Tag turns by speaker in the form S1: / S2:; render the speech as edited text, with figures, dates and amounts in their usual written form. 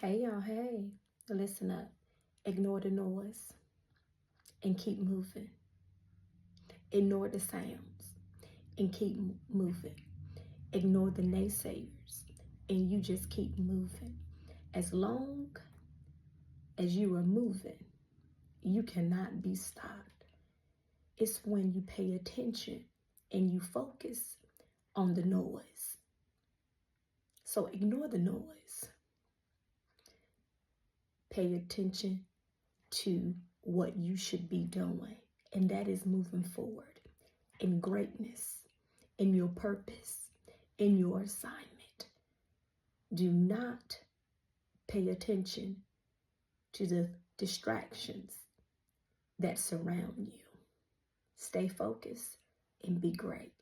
S1: Hey y'all, hey, listen up. Ignore the noise and keep moving. Ignore the sounds and keep moving. Ignore the naysayers and you just keep moving. As long as you are moving, you cannot be stopped. It's when you pay attention and you focus on the noise. So ignore the noise. Pay attention to what you should be doing, and that is moving forward in greatness, in your purpose, in your assignment. Do not pay attention to the distractions that surround you. Stay focused and be great.